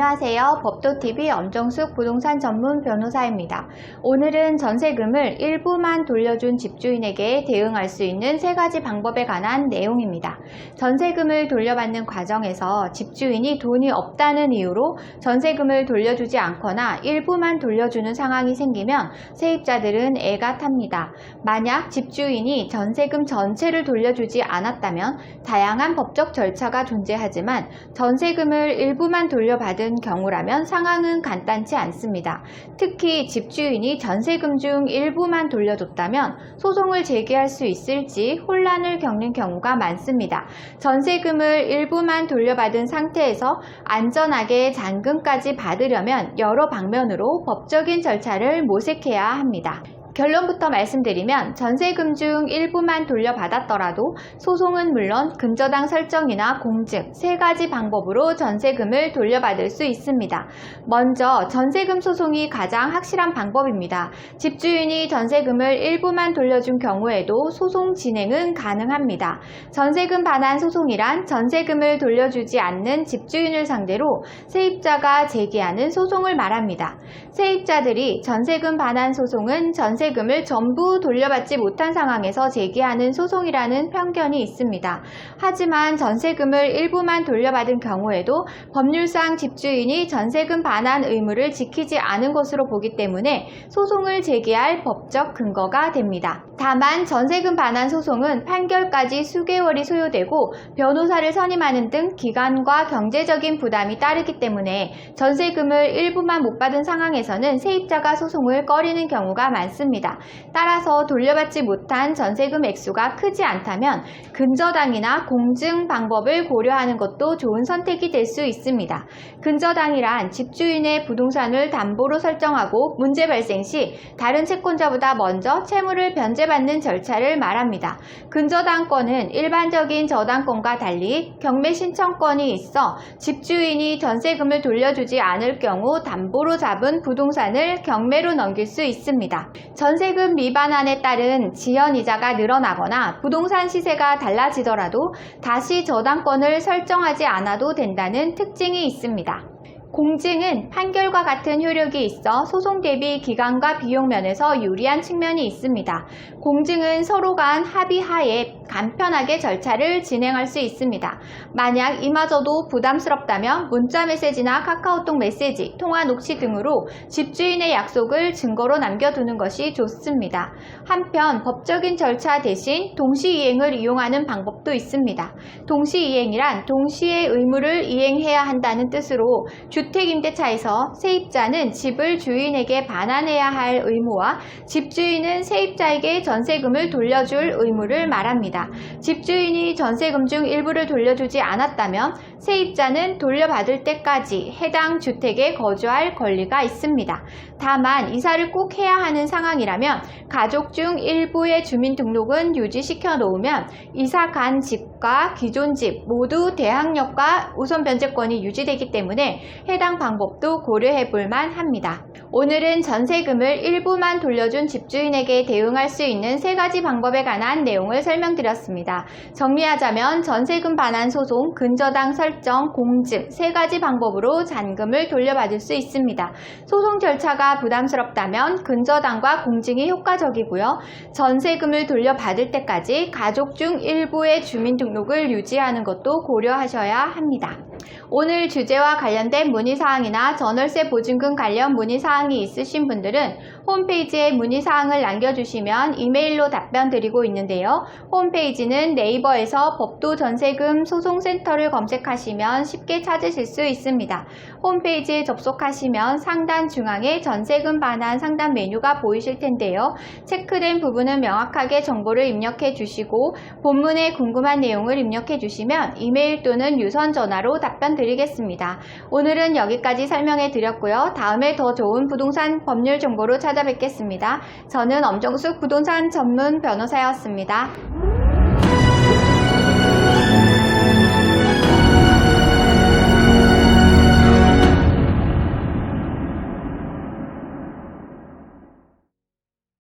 안녕하세요. 법도TV 엄정숙 부동산 전문 변호사입니다. 오늘은 전세금을 일부만 돌려준 집주인에게 대응할 수 있는 3가지 방법에 관한 내용입니다. 전세금을 돌려받는 과정에서 집주인이 돈이 없다는 이유로 전세금을 돌려주지 않거나 일부만 돌려주는 상황이 생기면 세입자들은 애가 탑니다. 만약 집주인이 전세금 전체를 돌려주지 않았다면 다양한 법적 절차가 존재하지만 전세금을 일부만 돌려받은 경우라면 상황은 간단치 않습니다. 특히 집주인이 전세금 중 일부만 돌려줬다면 소송을 제기할 수 있을지 혼란을 겪는 경우가 많습니다. 전세금을 일부만 돌려받은 상태에서 안전하게 잔금까지 받으려면 여러 방면으로 법적인 절차를 모색해야 합니다. 결론부터 말씀드리면 전세금 중 일부만 돌려받았더라도 소송은 물론 근저당 설정이나 공증 3가지 방법으로 전세금을 돌려받을 수 있습니다. 먼저 전세금 소송이 가장 확실한 방법입니다. 집주인이 전세금을 일부만 돌려준 경우에도 소송 진행은 가능합니다. 전세금 반환 소송이란 전세금을 돌려주지 않는 집주인을 상대로 세입자가 제기하는 소송을 말합니다. 세입자들이 전세금 반환 소송은 전세금을 전부 돌려받지 못한 상황에서 제기하는 소송이라는 편견이 있습니다. 하지만 전세금을 일부만 돌려받은 경우에도 법률상 집주인이 전세금 반환 의무를 지키지 않은 것으로 보기 때문에 소송을 제기할 법적 근거가 됩니다. 다만 전세금 반환 소송은 판결까지 수개월이 소요되고 변호사를 선임하는 등 기간과 경제적인 부담이 따르기 때문에 전세금을 일부만 못 받은 상황에서는 세입자가 소송을 꺼리는 경우가 많습니다. 따라서 돌려받지 못한 전세금 액수가 크지 않다면 근저당이나 공증 방법을 고려하는 것도 좋은 선택이 될 수 있습니다. 근저당이란 집주인의 부동산을 담보로 설정하고 문제 발생 시 다른 채권자보다 먼저 채무를 변제받는 절차를 말합니다. 근저당권은 일반적인 저당권과 달리 경매 신청권이 있어 집주인이 전세금을 돌려주지 않을 경우 담보로 잡은 부동산을 경매로 넘길 수 있습니다. 전세금 미반환에 따른 지연이자가 늘어나거나 부동산 시세가 달라지더라도 다시 저당권을 설정하지 않아도 된다는 특징이 있습니다. 공증은 판결과 같은 효력이 있어 소송 대비 기간과 비용 면에서 유리한 측면이 있습니다. 공증은 서로 간 합의하에 간편하게 절차를 진행할 수 있습니다. 만약 이마저도 부담스럽다면 문자 메시지나 카카오톡 메시지, 통화 녹취 등으로 집주인의 약속을 증거로 남겨두는 것이 좋습니다. 한편 법적인 절차 대신 동시이행을 이용하는 방법도 있습니다. 동시이행이란 동시에 의무를 이행해야 한다는 뜻으로 주택임대차에서 세입자는 집을 주인에게 반환해야 할 의무와 집주인은 세입자에게 전세금을 돌려줄 의무를 말합니다. 집주인이 전세금 중 일부를 돌려주지 않았다면 세입자는 돌려받을 때까지 해당 주택에 거주할 권리가 있습니다. 다만 이사를 꼭 해야 하는 상황이라면 가족 중 일부의 주민등록은 유지시켜 놓으면 이사 간 집과 기존 집 모두 대항력과 우선 변제권이 유지되기 때문에 해당 방법도 고려해 볼 만합니다. 오늘은 전세금을 일부만 돌려준 집주인에게 대응할 수 있는 3가지 방법에 관한 내용을 설명드렸습니다. 정리하자면 전세금 반환 소송, 근저당 설정, 공증 3가지 방법으로 잔금을 돌려받을 수 있습니다. 소송 절차가 부담스럽다면 근저당과 공증이 효과적이고요. 전세금을 돌려받을 때까지 가족 중 일부의 주민등록을 유지하는 것도 고려하셔야 합니다. 오늘 주제와 관련된 문의사항이나 전월세 보증금 관련 문의사항이 있으신 분들은 홈페이지에 문의사항을 남겨주시면 이메일로 답변 드리고 있는데요. 홈페이지는 네이버에서 법도 전세금 소송센터를 검색하시면 쉽게 찾으실 수 있습니다. 홈페이지에 접속하시면 상단 중앙에 전세금 반환 상담 메뉴가 보이실 텐데요. 체크된 부분은 명확하게 정보를 입력해 주시고 본문에 궁금한 내용을 입력해 주시면 이메일 또는 유선 전화로 답변 드리겠습니다. 오늘은 여기까지 설명해 드렸고요. 다음에 더 좋은 부동산 법률 정보로 찾아뵙겠습니다. 저는 엄정숙 부동산 전문 변호사였습니다.